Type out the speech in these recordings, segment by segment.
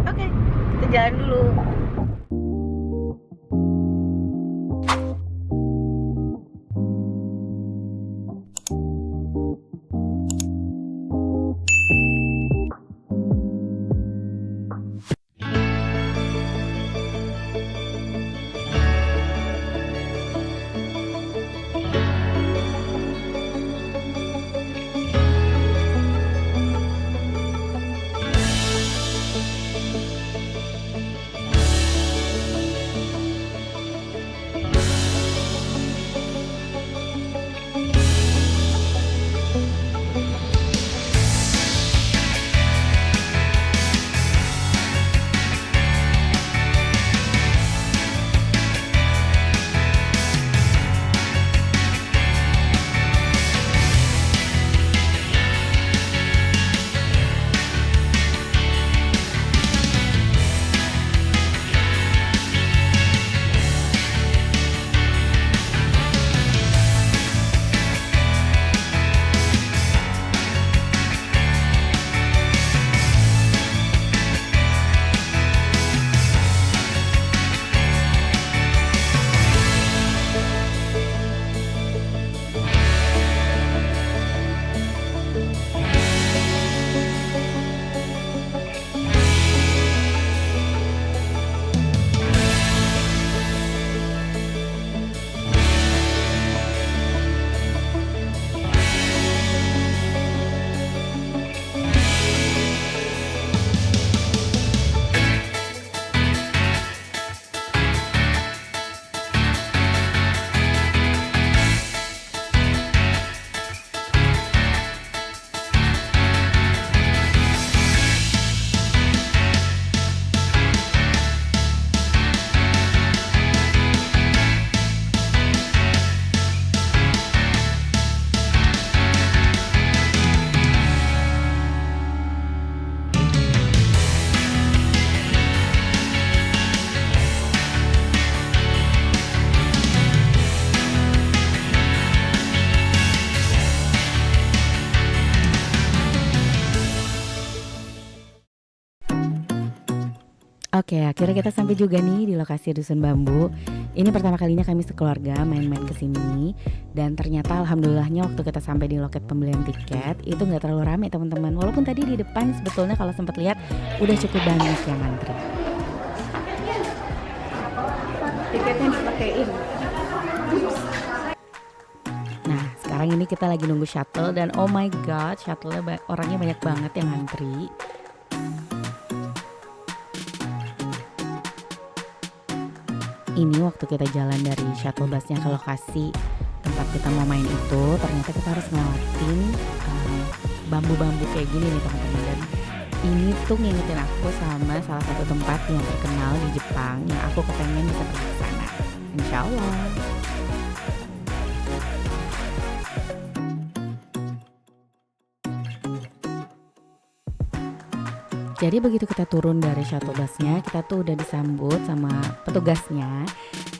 Oke, kita jalan dulu. Oke, akhirnya kita sampai juga nih di lokasi Dusun Bambu. Ini pertama kalinya kami sekeluarga main-main ke sini. Dan ternyata alhamdulillahnya waktu kita sampai di loket pembelian tiket itu nggak terlalu ramai teman-teman. Walaupun tadi di depan sebetulnya kalau sempat lihat udah cukup banyak yang antri. Tiketnya dipakein. Nah, sekarang ini kita lagi nunggu shuttle dan oh my god, shuttle-nya orangnya banyak banget yang antri. Ini waktu kita jalan dari shuttle busnya ke lokasi tempat kita mau main itu, ternyata kita harus ngelewatin bambu-bambu kayak gini nih teman-teman. Dan ini tuh ngingetin aku sama salah satu tempat yang terkenal di Jepang yang aku kepengen bisa pergi ke sana. Insya Allah. Jadi begitu kita turun dari shuttle busnya, kita tuh udah disambut sama petugasnya.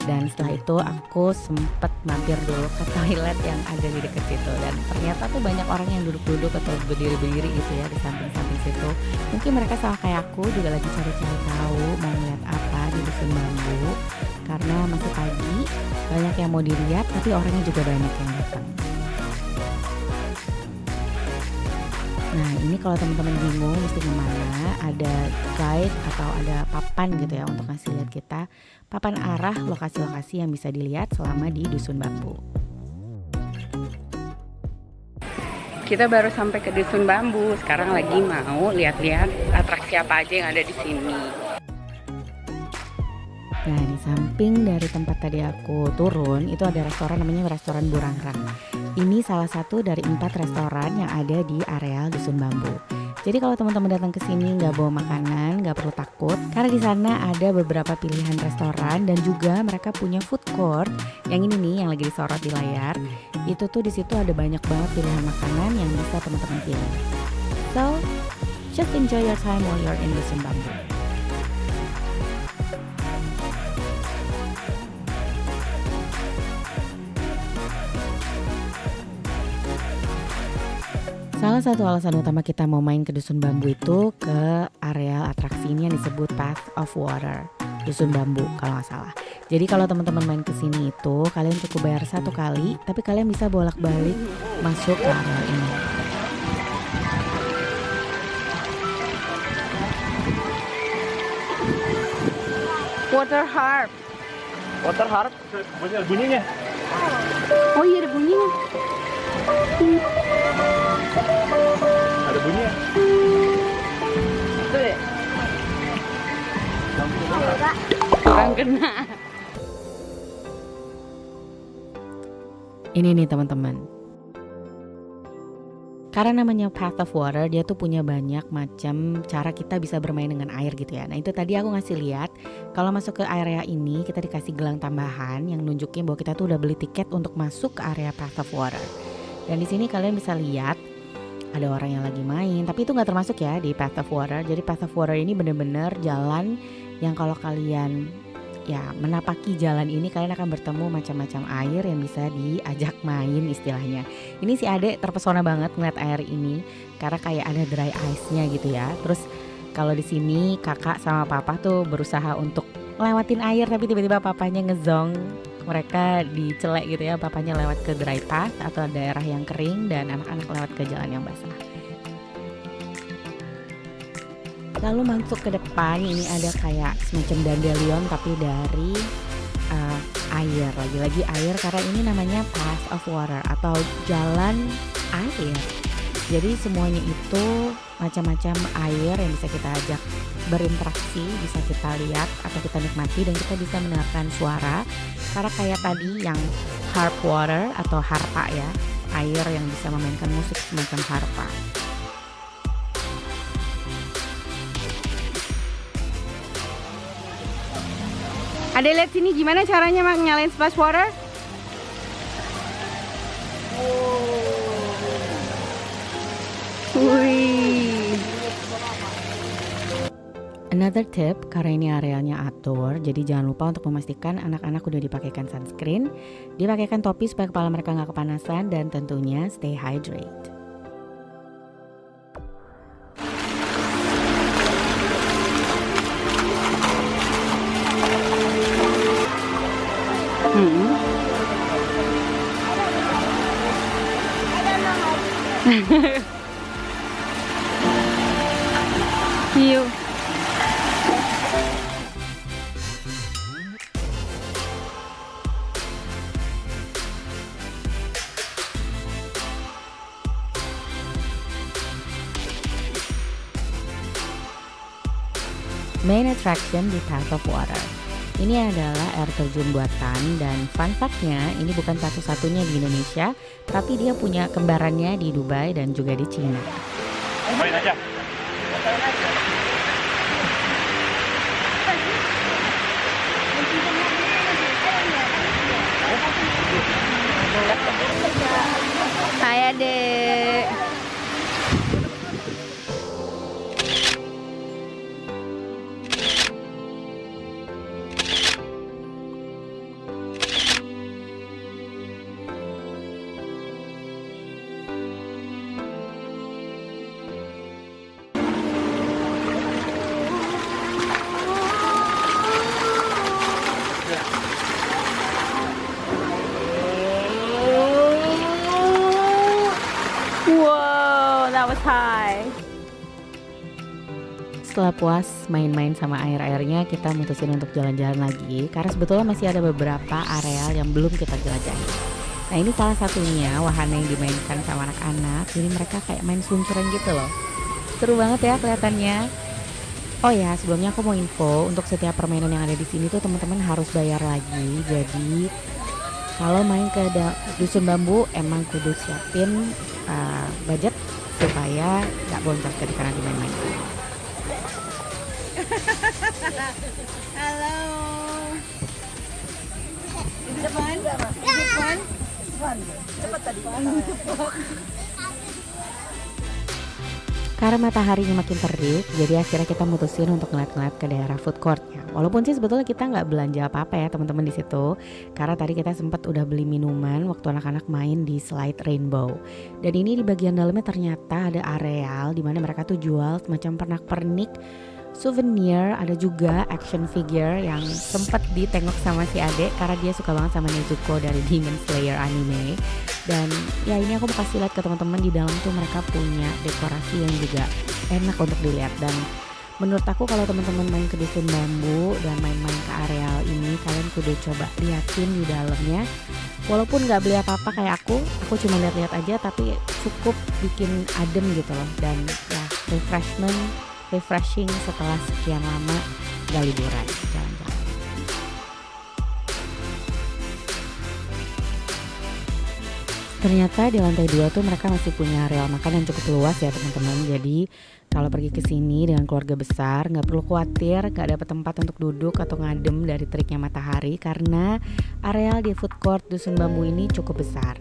Dan setelah itu aku sempet mampir dulu ke toilet yang ada di dekat situ. Dan ternyata tuh banyak orang yang duduk-duduk atau berdiri-berdiri gitu ya di samping-samping situ. Mungkin mereka sama kayak aku juga lagi cari-cari tahu mau ngeliat apa di Dusun Bambu. Karena masih pagi, banyak yang mau dilihat tapi orangnya juga banyak yang datang. Nah ini kalau teman-teman bingung mesti kemana, ada guide atau ada papan gitu ya untuk ngasih lihat kita papan arah lokasi-lokasi yang bisa dilihat selama di Dusun Bambu. Kita baru sampai ke Dusun Bambu. Sekarang lagi mau lihat-lihat atraksi apa aja yang ada di sini. Nah di samping dari tempat tadi aku turun itu ada restoran namanya restoran Burangrang. Ini salah satu dari 4 restoran yang ada di areal Dusun Bambu. Jadi kalau teman-teman datang ke sini nggak bawa makanan, nggak perlu takut karena di sana ada beberapa pilihan restoran dan juga mereka punya food court. Yang ini nih yang lagi disorot di layar. Itu tuh di situ ada banyak banget pilihan makanan yang bisa teman-teman pilih. So, just enjoy your time while you're in Dusun Bambu. Salah satu alasan utama kita mau main ke Dusun Bambu itu ke areal atraksi ini yang disebut Path of Water, Dusun Bambu kalau nggak salah. Jadi kalau teman-teman main ke sini itu kalian cukup bayar 1 kali, tapi kalian bisa bolak-balik masuk ke areal ini. Water harp. Water harp, bunyinya. Oh iya ada bunyinya. Ada bunyinya. Tuh ya. Kurang kena. Ini nih teman-teman. Karena namanya Path of Water, dia tuh punya banyak macam cara kita bisa bermain dengan air gitu ya. Nah itu tadi aku ngasih lihat, kalau masuk ke area ini kita dikasih gelang tambahan yang nunjukin bahwa kita tuh udah beli tiket untuk masuk ke area Path of Water. Dan di sini kalian bisa lihat ada orang yang lagi main, tapi itu nggak termasuk ya di Path of Water. Jadi Path of Water ini bener-bener jalan yang kalau kalian ya menapaki jalan ini kalian akan bertemu macam-macam air yang bisa diajak main istilahnya. Ini si Ade terpesona banget ngeliat air ini karena kayak ada dry ice-nya gitu ya. Terus kalau di sini kakak sama papa tuh berusaha untuk lewatin air, tapi tiba-tiba papanya ngezong. Mereka dicelek gitu ya, papanya lewat ke dry path atau daerah yang kering dan anak-anak lewat ke jalan yang basah. Lalu masuk ke depan ini ada kayak semacam dandelion tapi dari air, lagi-lagi air karena ini namanya Path of Water atau jalan air. Jadi semuanya itu macam-macam air yang bisa kita ajak berinteraksi, bisa kita lihat atau kita nikmati dan kita bisa mendengarkan suara. Karena kayak tadi yang harp water atau harpa ya, air yang bisa memainkan musik semacam harpa. Ada lihat sini gimana caranya Mak nyalain splash water? Wih. Another tip, karena ini arealnya outdoor, jadi jangan lupa untuk memastikan anak-anak udah dipakaikan sunscreen, dipakaikan topi supaya kepala mereka nggak kepanasan, dan tentunya stay hydrate. Hiu. Main attraction di Path of Water. Ini adalah air terjun buatan dan fun fact-nya ini bukan satu-satunya di Indonesia, tapi dia punya kembarannya di Dubai dan juga di Cina. Main aja. Hai Adek. Wow, that was high. Setelah puas main-main sama air-airnya, kita mutusin untuk jalan-jalan lagi karena sebetulnya masih ada beberapa areal yang belum kita jelajahi. Nah ini salah satunya wahana yang dimainkan sama anak-anak. Jadi mereka kayak main seluncuran gitu loh. Seru banget ya kelihatannya. Oh ya, sebelumnya aku mau info untuk setiap permainan yang ada di sini tuh teman-teman harus bayar lagi. Jadi kalau main ke Dusun Bambu emang kudu siapin budget supaya nggak boncos ketika nanti main-main. Halo. Di depan? Di depan? Cepat tadi. Karena mataharinya makin terik, jadi akhirnya kita mutusin untuk ngeliat-ngeliat ke daerah food courtnya. Walaupun sih sebetulnya kita nggak belanja apa-apa ya teman-teman di situ, karena tadi kita sempat udah beli minuman waktu anak-anak main di Slide Rainbow. Dan ini di bagian dalamnya ternyata ada areal di mana mereka tuh jual semacam pernak-pernik, souvenir, ada juga action figure yang sempat ditengok sama si Ade karena dia suka banget sama Nezuko dari Demon Slayer anime. Dan ya ini aku mau kasih lihat ke teman-teman, di dalam tuh mereka punya dekorasi yang juga enak untuk dilihat. Dan menurut aku kalau teman-teman main ke Dusun Bambu dan main-main ke areal ini, kalian kudu coba liatin di dalamnya. Walaupun nggak beli apa-apa kayak aku cuma lihat-lihat aja, tapi cukup bikin adem gitu loh. Dan ya refreshing setelah sekian lama gak liburan jalan-jalan. Ternyata di lantai 2 tuh mereka masih punya area makan yang cukup luas ya teman-teman. Jadi kalau pergi ke sini dengan keluarga besar nggak perlu khawatir nggak dapat tempat untuk duduk atau ngadem dari teriknya matahari, karena areal di food court Dusun Bambu ini cukup besar.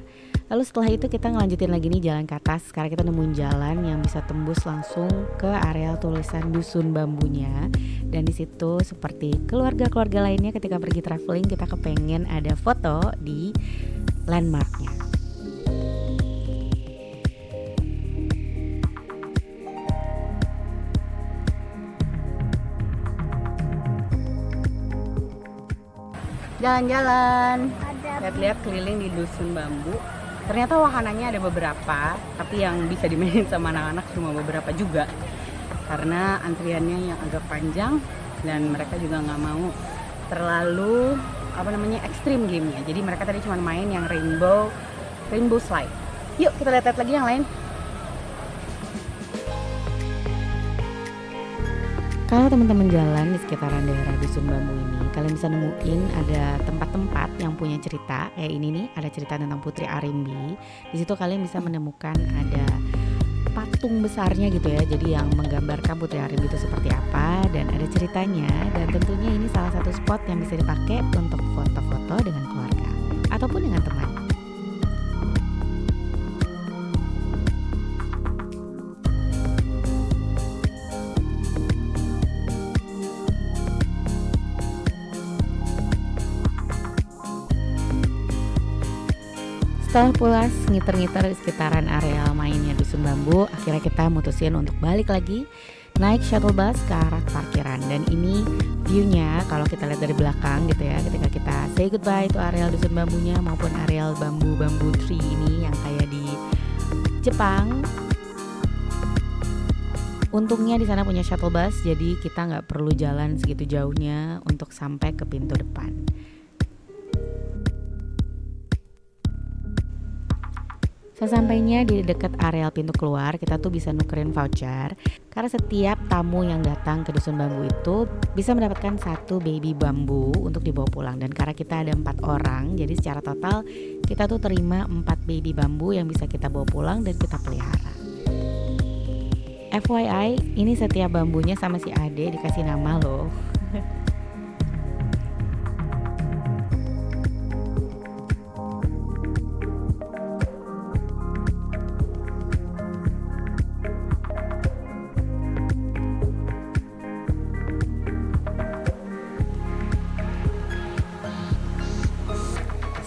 Lalu setelah itu kita ngelanjutin lagi nih jalan ke atas. Sekarang kita nemuin jalan yang bisa tembus langsung ke areal tulisan Dusun Bambunya. Dan di situ seperti keluarga-keluarga lainnya ketika pergi traveling, kita kepengen ada foto di landmarknya. Jalan-jalan, lihat-lihat keliling di Dusun Bambu. Ternyata wahananya ada beberapa, tapi yang bisa dimainin sama anak-anak cuma beberapa juga. Karena antriannya yang agak panjang dan mereka juga nggak mau terlalu ekstrim gamenya. Jadi mereka tadi cuma main yang rainbow slide. Yuk kita lihat lagi yang lain. Kalau teman-teman jalan di sekitaran daerah Dusun Bambu ini, kalian bisa nemuin ada tempat-tempat yang punya cerita. Kayak ini nih, ada cerita tentang Putri Arimbi. Di situ kalian bisa menemukan ada patung besarnya gitu ya. Jadi yang menggambarkan Putri Arimbi itu seperti apa dan ada ceritanya. Dan tentunya ini salah satu spot yang bisa dipakai untuk foto-foto dengan keluarga ataupun dengan teman. Setelah puas ngiter-ngiter di sekitaran areal mainnya Dusun Bambu, akhirnya kita mutusin untuk balik lagi naik shuttle bus ke arah parkiran. Dan ini view-nya kalau kita lihat dari belakang gitu ya, ketika kita say goodbye to areal Dusun Bambunya maupun areal bambu tree ini yang kayak di Jepang. Untungnya di sana punya shuttle bus, jadi kita nggak perlu jalan segitu jauhnya untuk sampai ke pintu depan. Sesampainya di dekat areal pintu keluar, kita tuh bisa nukerin voucher. Karena setiap tamu yang datang ke Dusun Bambu itu bisa mendapatkan 1 baby bambu untuk dibawa pulang. Dan karena kita ada 4 orang, jadi secara total kita tuh terima 4 baby bambu yang bisa kita bawa pulang dan kita pelihara. FYI, ini setiap bambunya sama si Ade dikasih nama loh.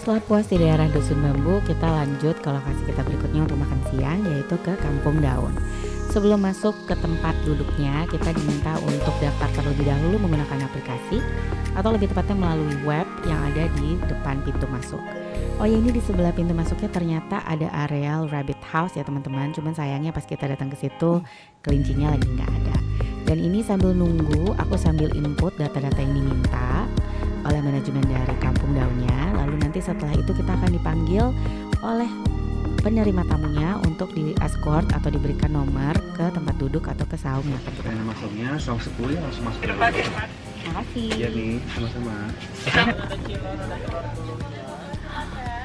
Setelah puas di daerah Dusun Bambu, kita lanjut ke lokasi kita berikutnya untuk makan siang, yaitu ke Kampung Daun. Sebelum masuk ke tempat duduknya, kita diminta untuk daftar terlebih dahulu menggunakan aplikasi atau lebih tepatnya melalui web yang ada di depan pintu masuk. Oh ya, ini di sebelah pintu masuknya ternyata ada areal rabbit house ya teman-teman. Cuman sayangnya pas kita datang ke situ kelincinya lagi nggak ada. Dan ini sambil nunggu, aku sambil input data-data yang diminta oleh manajemen dari Kampung Daunnya. Lalu nanti setelah itu kita akan dipanggil oleh penerima tamunya untuk di escort atau diberikan nomor ke tempat duduk atau ke saung yang akan kita masuknya saung 10 ya, langsung masuk. Terima kasih. Iya nih, sama-sama.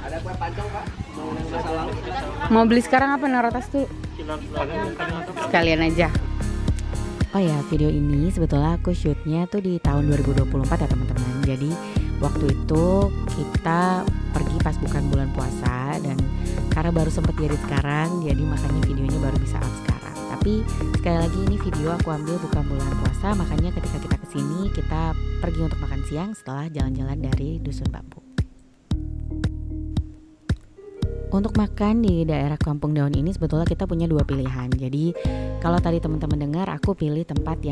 Ada kue pancong Pak? Mau salam? Mau beli sekarang apa naruh tas tuh? Sekalian aja. Oh ya, video ini sebetulnya aku shootnya tuh di tahun 2024 ya teman-teman. Jadi waktu itu kita pergi pas bukan bulan puasa, dan karena baru sempat diedit sekarang, jadi makanya videonya baru bisa up sekarang. Tapi Tapi sekali lagi ini video aku ambil bukan bulan puasa, makanya ketika kita kesini kita pergi untuk makan siang setelah jalan-jalan dari Dusun Bambu. Untuk makan di daerah Kampung Daun ini sebetulnya kita punya dua pilihan. Jadi kalau tadi teman-teman dengar, aku pilih tempat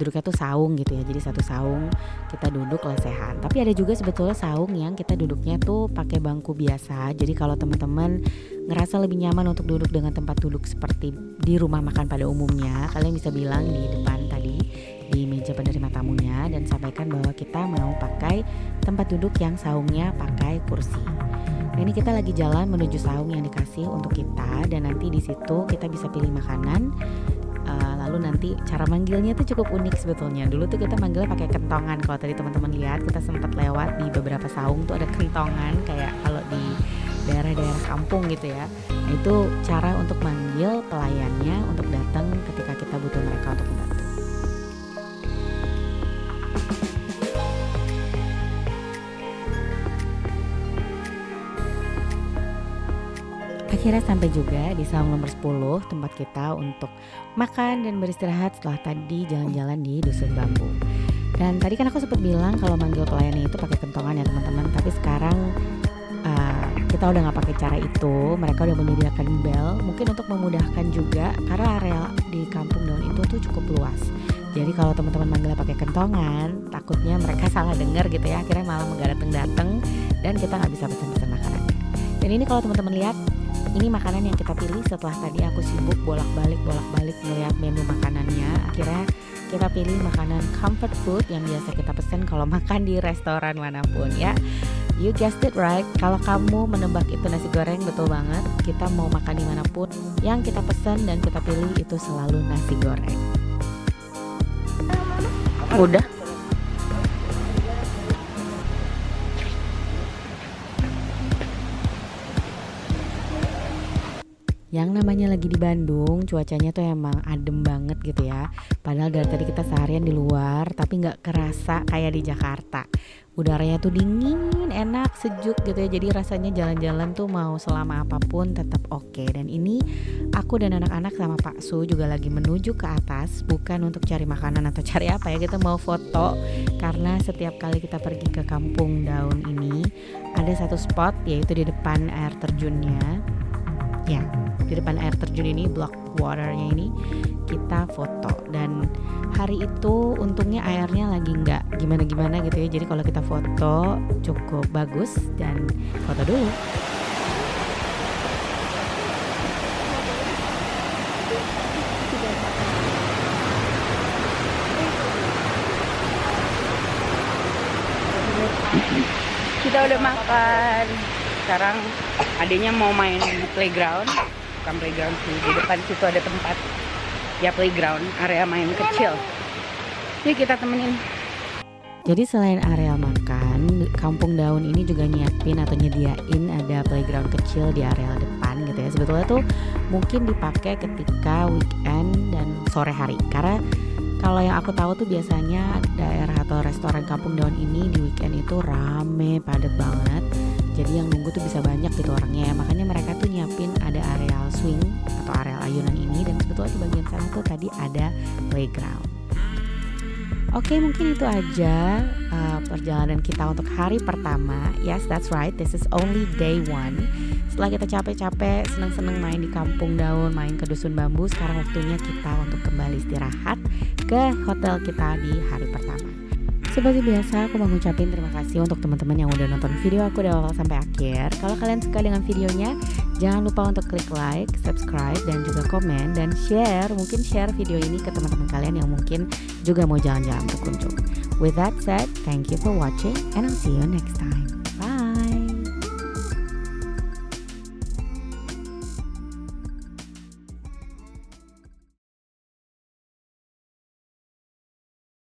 duduknya tuh saung gitu ya. Jadi satu saung kita duduk lesehan. Tapi ada juga sebetulnya saung yang kita duduknya tuh pakai bangku biasa. Jadi kalau teman-teman ngerasa lebih nyaman untuk duduk dengan tempat duduk seperti di rumah makan pada umumnya, kalian bisa bilang di depan tadi di meja penerima tamunya dan sampaikan bahwa kita mau pakai tempat duduk yang saungnya pakai kursi. Nah, ini kita lagi jalan menuju saung yang dikasih untuk kita, dan nanti di situ kita bisa pilih makanan. Lalu nanti cara manggilnya tuh cukup unik sebetulnya. Dulu tuh kita manggilnya pakai kentongan. Kalau tadi teman-teman lihat, kita sempat lewat di beberapa saung tuh ada kentongan kayak kalau di daerah-daerah kampung gitu ya. Nah, itu cara untuk manggil pelayannya untuk datang ketika kita butuh mereka untuk membantu. Akhirnya sampai juga di saung nomor 10, tempat kita untuk makan dan beristirahat setelah tadi jalan-jalan di Dusun Bambu. Dan tadi kan aku sempat bilang kalau manggil pelayannya itu pakai kentongan ya teman-teman. Tapi sekarang kita udah nggak pakai cara itu. Mereka udah menyediakan bel, mungkin untuk memudahkan juga karena area di Kampung Daun itu tuh cukup luas. Jadi kalau teman-teman manggilnya pakai kentongan, takutnya mereka salah dengar gitu ya. Akhirnya malah nggak datang dan kita nggak bisa pesan-pesan makanannya. Dan ini kalau teman-teman lihat, ini makanan yang kita pilih setelah tadi aku sibuk bolak-balik ngeliat menu makanannya. Akhirnya kita pilih makanan comfort food yang biasa kita pesen kalau makan di restoran manapun ya. You guessed it right, kalau kamu menebak itu nasi goreng, betul banget. Kita mau makan dimanapun, yang kita pesen dan kita pilih itu selalu nasi goreng. Udah. Yang namanya lagi di Bandung, cuacanya tuh emang adem banget gitu ya. Padahal dari tadi kita seharian di luar, tapi gak kerasa kayak di Jakarta. Udaranya tuh dingin, enak, sejuk gitu ya. Jadi rasanya jalan-jalan tuh mau selama apapun tetap oke. Dan ini aku dan anak-anak sama Pak Su juga lagi menuju ke atas, bukan untuk cari makanan atau cari apa ya. Kita mau foto, karena setiap kali kita pergi ke Kampung Daun ini ada satu spot, yaitu di depan air terjunnya. Ya, di depan air terjun ini, block waternya ini kita foto. Dan hari itu untungnya airnya lagi nggak gimana-gimana gitu ya. Jadi kalau kita foto cukup bagus, dan foto dulu. Kita udah makan. Sekarang adanya mau main di playground. Bukan playground sih, di depan situ ada tempat ya playground, area main kecil. Ini kita temenin. Jadi selain area makan, Kampung Daun ini juga nyiapin atau nyediain ada playground kecil di area depan gitu ya. Sebetulnya tuh mungkin dipakai ketika weekend dan sore hari. Karena kalau yang aku tahu tuh biasanya daerah atau restoran Kampung Daun ini di weekend itu rame, padat banget. Jadi yang nunggu tuh bisa banyak gitu orangnya ya. Makanya mereka tuh nyiapin ada areal swing atau areal ayunan ini. Dan sebetulnya di bagian sana tuh tadi ada playground. Oke, mungkin itu aja perjalanan kita untuk hari pertama. Yes, that's right, this is only day one. Setelah kita capek-capek, seneng-seneng main di Kampung Daun, main ke Dusun Bambu, sekarang waktunya kita untuk kembali istirahat ke hotel kita di hari pertama. Seperti biasa, aku mau ngucapin terima kasih untuk teman-teman yang udah nonton video aku dari awal sampai akhir. Kalau kalian suka dengan videonya, jangan lupa untuk klik like, subscribe, dan juga komen, dan share. Mungkin share video ini ke teman-teman kalian yang mungkin juga mau jalan-jalan berkunjung. With that said, thank you for watching, and I'll see you next time.